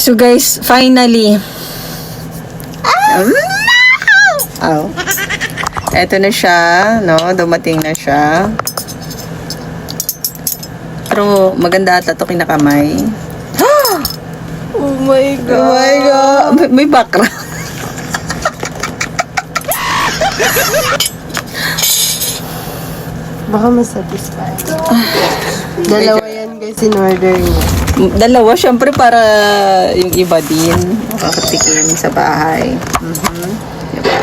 So guys, finally. Oh. Eto na siya, no? Dumating na siya. Pero maganda ata ito kinakamay. Oh my God. Oh my God. May background. Baka masatisfy. Dalawa yan guys in order niya. Dalawa, syempre para yung iba din. Makakatikim sa bahay. Diba?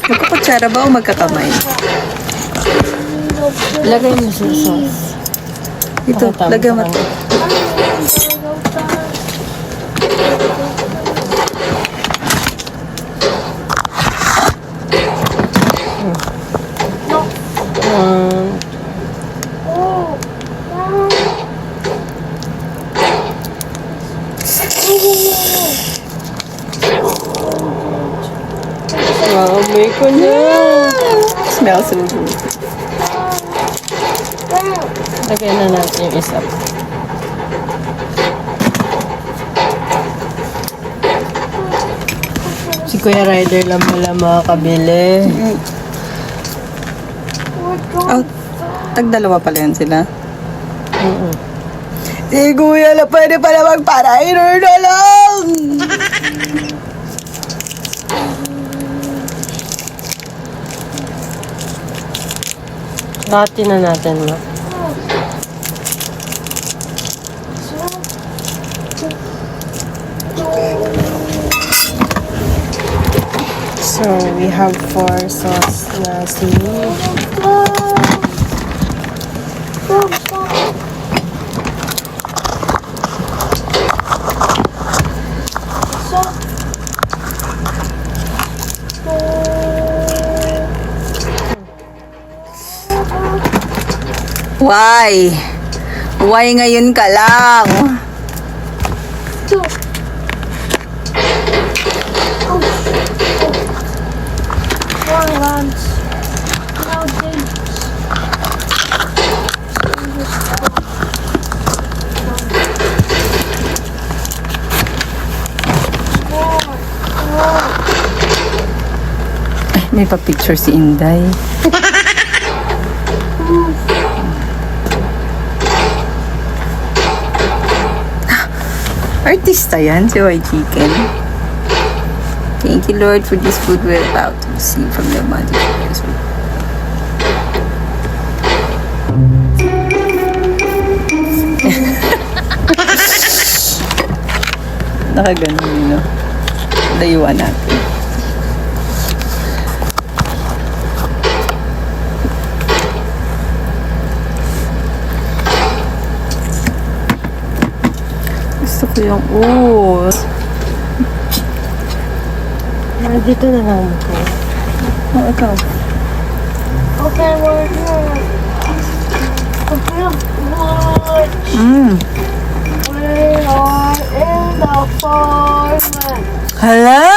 Magkakutsara ba o magkakamay? Lagay mo sa sauce. Ito, lagyan mo ito. Amoy ko na. Smells so good. Lagyan na natin yung isa. Si Kuya Ryder lang pala makakabili. Oh, tag-dalawa pala yan sila. Mm-mm. Si Kuya na pwede pala magpa-rider na lang! Lahatin na natin, ma. So, we have 4 sauce na seaweed. Why? Why ngayon ka lang? Ay, may pa-picture si Inday. Artista yan, si White Chicken. Thank you, Lord, for this food we're about to receive from your mighty prayers. Nakaganon yun, no? Layuan natin. Gusto ko yung Dito na lang ko. Oh, ikaw. Okay, we're here. Mm. We are in the forest. Hala?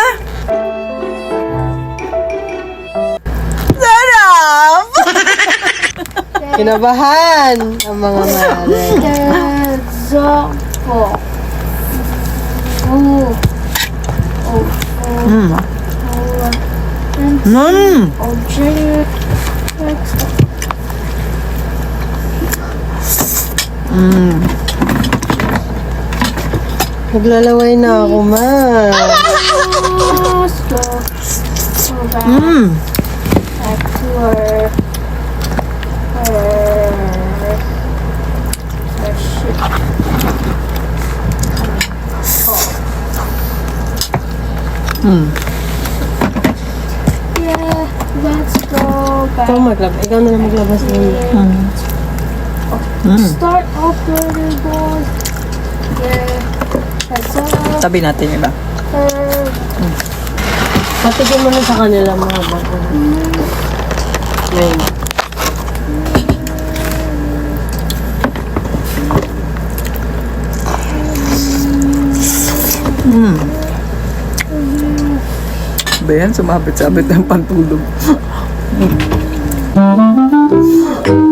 Sarap! Kinabahan ang mga mare. There's a four. Oh. Mm. Mm. Mm. Naglalaway na ako, ma. Let's go. Go back, Mm. back to our ship. Mm. Yeah, let's go back. Ikaw maglabas. Ikaw na lang maglabas mo. Mm. Mm. Start operating board. Yeah. That's up. Tabi natin iba. Patigyan mo na sa kanila mga bago. Ngayon. Mm. Ba yan? Sumabit-sabit ng pantulog.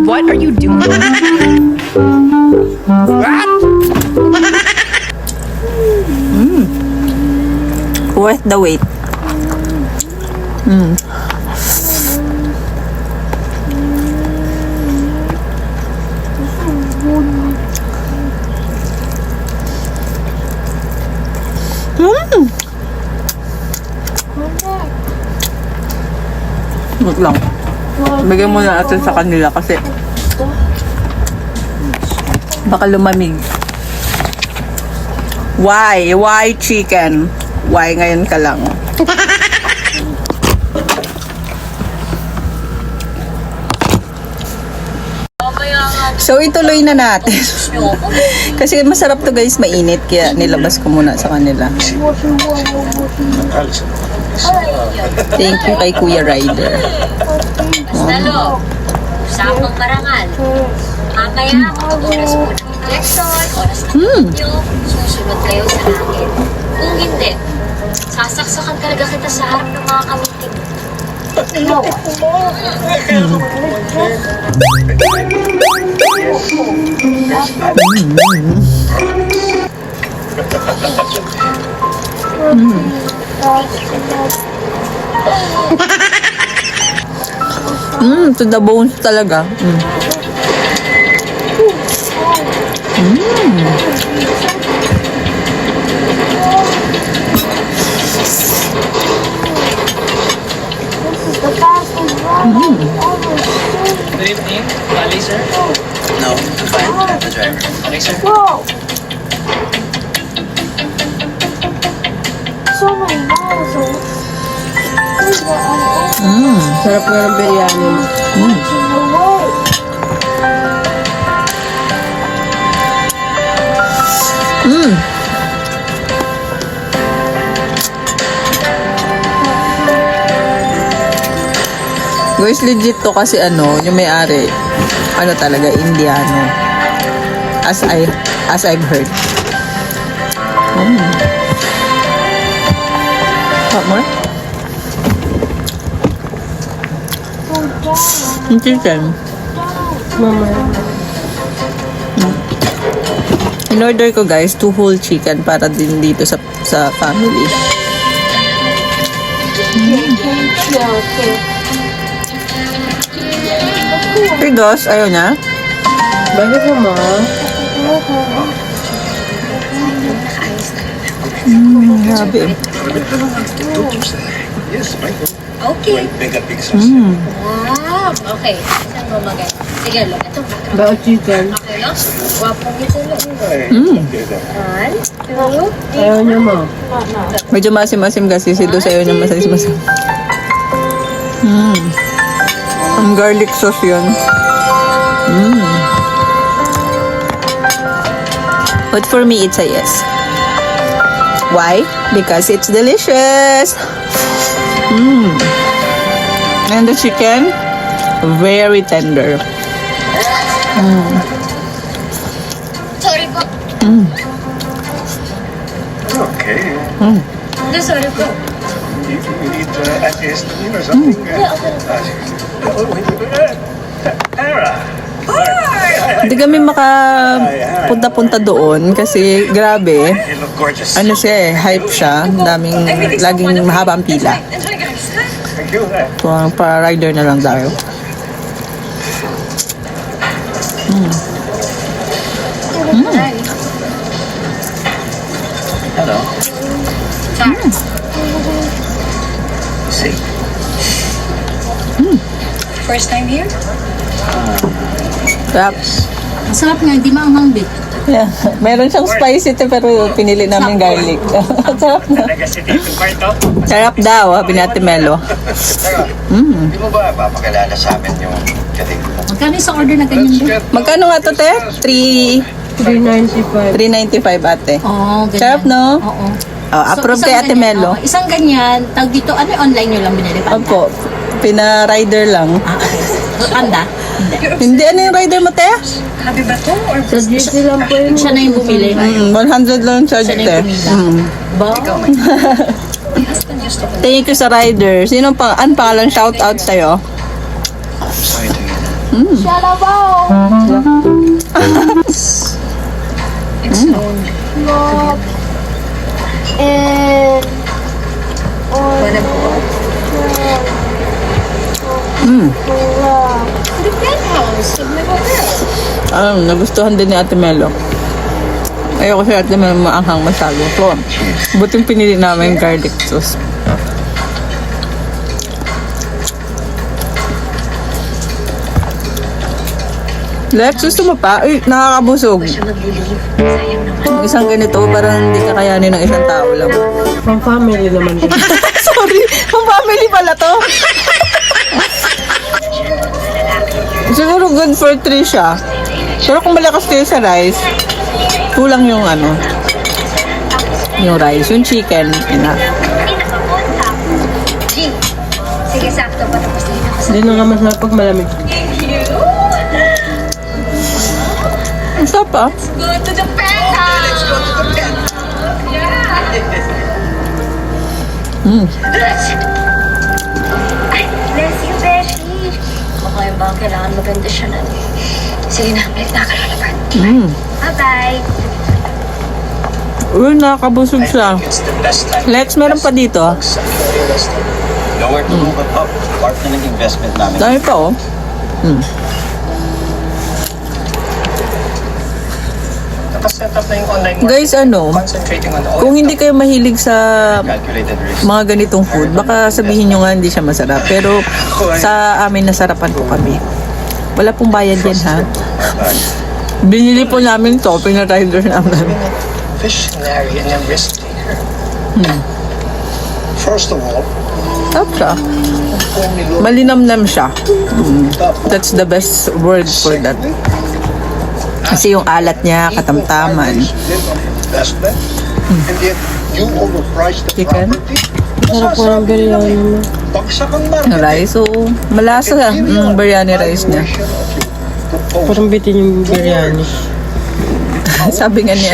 What are you doing? Worth the wait. Mm. Mm. Wait lang. Bigyan mo na natin sa kanila kasi baka lumamig. Why? Why chicken? Why ngayon ka lang? So ituloy na natin. Kasi masarap to guys, mainit kaya nilabas ko muna sa kanila. Thank you kay Kuya Ryder. Lalo, usapang marangal. Mamaya, kapag oras mo ng election, oras ng video, susunod kayo sa akin. Kung hindi, sasaksakan talaga kita sa harap ng mga kamiting. To the bones talaga. The fastest run ever. Good evening, Bali, sir. No, I'm fine. I'm the driver. Okay, sir. Whoa! So many miles away. There's the Sarap nga ng biryani. in the way. Guys, legit to kasi yung may-ari, talaga, Indiano. As I've heard. What more? Yung chicken. In-order ko guys, 2 whole chicken para din dito sa family. Pidos, ayaw niya? Bakit naman? Grabe. Yes, Michael. Okay. Big sauce. Wow. Okay. Saan mo magay? Sige, look. Ito pa. Bakit chicken? Okay, no? Wapong ito, look. One, two, Ayaw niya mo. Medyo masim-masim kasi si Dos ayaw niya masim-masim. Ang garlic sauce yun. But for me, it's a yes. Why? Because it's delicious. And the chicken, very tender. sorry po. Okay. No, sorry po. You need antihistamine or something? Tara. Hindi kami makapunta-punta doon kasi grabe. You look gorgeous. Siya hype siya. Daming, laging mahaba ang pila. Thank you. So, para-rider na lang tayo. Hello. Sorry. See. First time here? Sarap. Masarap nga, hindi maanghang bit. Yeah. Meron siyang spicy pero pinili namin garlic. Sarap na. Legacy dito, Parto. Sarap daw, sabi ni Ate Melo. Tara. Di mo ba papakilala sa amin yung kating mo? Magkano sa order na ganyan din? Magkano nga to, te? 395. 395 ate. Oo, ganyan. Sarap, no? Oo. Approve isang kay Ate ganyan, Melo. isang ganyan, tawag dito, online nyo lang binili? Opo. Pina-rider lang. Okay. Panda? Hindi. Hindi, yung rider mo, te? Habi ba to? Or Sa GC lang po yun. siya na yung bumili? 100 lang charge, Siya na te. yung pumila. Ba? Thank you sa rider. Sino pa? Ang pangalan? Shout out sa'yo. Sorry to hear that. Shalabaw! It's known. Love and Nagustuhan din ni Ate Melo. Ayoko si Ate Melo maanghang masyado. So, buting pinili namin garlic sauce. Lex, gusto mo pa? Uy, nakakabusog. Siya magbibigay. Sayang naman. Yung isang ganito, parang hindi kakayanin ng isang tao lang. Pang family naman din. Sorry, pang family pala to. Siguro good for 3 siya. Pero kung malakas kayo sa rice, kulang yung ano, yung rice, yung chicken, enough. Sige, sakto pa tapos na yun. Hindi na nga masarap pag malamig. Ang sarap ah. Go to the pet house! Ay, bless you, Beshi. Mukhang ba kailangan maganda siya na. Sige na, balik na ka lalaban. Bye-bye. Uy, nakakabusog siya. It's the best time. Lex, meron pa dito. Nowhere to move it up. Part na ng investment namin. Dami pa oh. Nakaset up na yung online Guys, ano, concentrating on all kung hindi kayo mahilig sa Calculated risk. mga ganitong food, baka sabihin nyo nga hindi siya masarap. Pero sa amin, nasarapan po kami. Wala pong bayad yan, ha? Binili po namin to, pinatayder namin. visionary and a risk taker. First of all, Sarap siya. Malinamnam siya. That's the best word for that. Kasi yung alat niya, katamtaman. investment, and yet you overpriced the Chicken? property. Sarap po ng biryani mo. Bagsak ang Yung market. rice, so malasa yung biryani rice niya. Parang bitin yung biryani. Sabi nga ni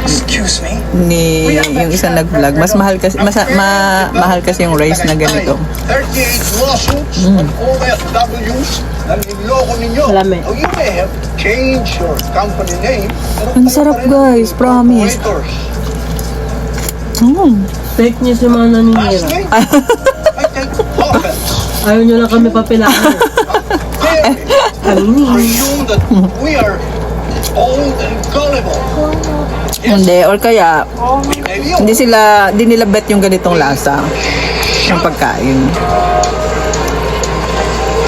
Excuse me? ni yung isang nag-vlog, mas mahal kasi mahal kasi yung rice na ganito. 38 lawsuits on OFWs na niloko ninyo. Malami. Oh, you may have changed your company name. pero Ang kayo sarap, pa rin guys, promise. operators. Fake news yung mga naninira. Lastly, I take offense. Ayaw nyo lang kami papilaan. They presume that we are old and gullible. Hindi, or kaya We may be old. hindi nila bet yung ganitong lasa ng pagkain.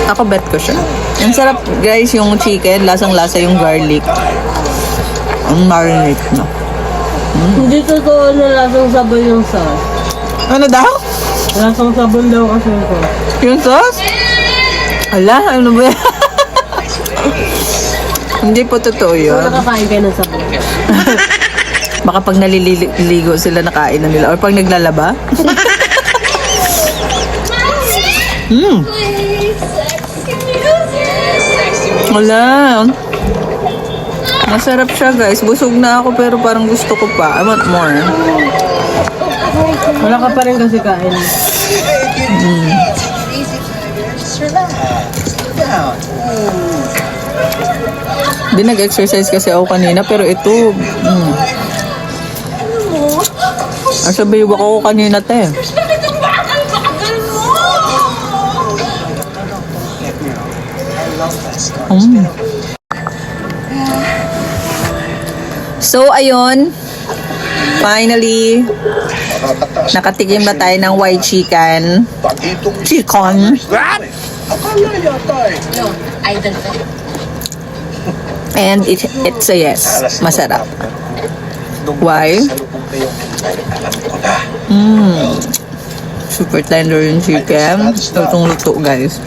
Ako bet ko siya. Ang sarap, guys, yung chicken, lasang-lasa yung garlic. Ang marinate na. Hindi totoo na lasang sabon yung sauce. Ano daw? Lasang sabon daw kasi ito. Yung sauce? Ala, ano ba yan? Hindi po totoo So, yun. nakakain kayo ng sabon. Baka pag naliligo sila, nakain na nila. Or pag naglalaba. Wala. Masarap siya, guys. Busog na ako pero parang gusto ko pa. I want more. Wala ka pa rin kasi kain. Di nag-exercise kasi ako kanina pero ito sabi ko kanina te. So ayun, finally nakatikim na tayo ng white chicken. Chicken. Akala yata eh. No, idol ko. And it's a yes. Masarap. Why? Alam ko na. Super tender yung chicken. Lutong-luto, guys.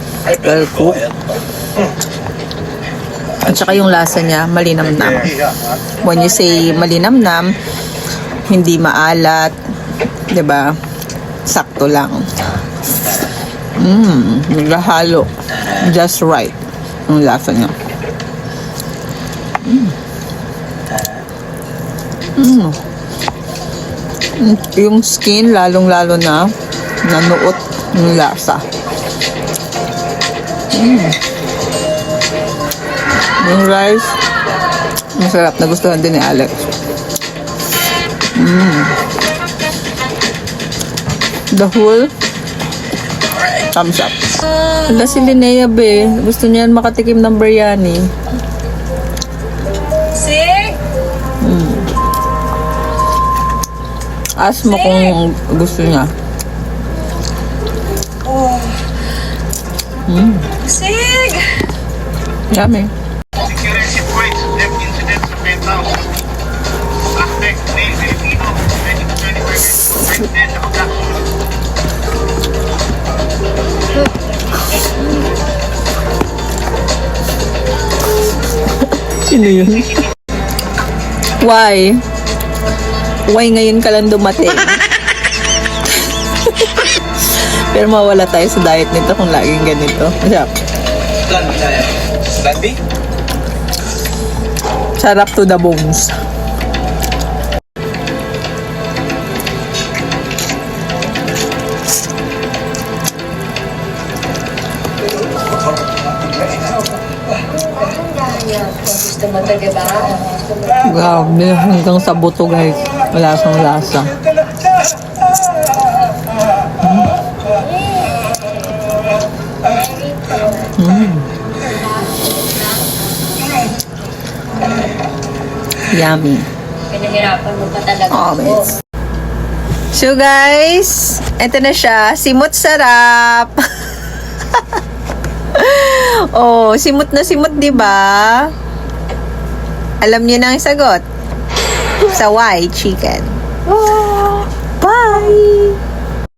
Well cooked. At saka yung lasa niya, malinamnam. When you say malinamnam, hindi maalat, 'di ba? Sakto lang. Naghahalo. Just right. Yung lasa niya. Yung skin, lalong-lalo na nanuot yung lasa. Yung rice, masarap. Nagustuhan din ni Alex. The whole Thumbs up. Wala si Linnea, be. Gusto niya makatikim ng biryani. Sig! Ask mo kung gusto niya. Sig! Yummy. Security points, death incidents sa penthouse. Suspect, male, Filipino, 20 to 25 years old, resident sa Baclac. Sino yun? Why? Why ngayon ka lang dumating? Pero mawala tayo sa diet nito kung laging ganito. Masarap. Plan B na yan. Plan B? Sarap to the bones. Gusto mo to, diba? Grabe, hanggang sa buto guys. Lasang lasa. Yummy. Pinahirapan mo pa talaga Oh, ako. miss. So guys, eto na siya. Simot sarap. Oh, simot na simot, 'di ba? Alam niyo na ang sagot. Sa white chicken. Bye!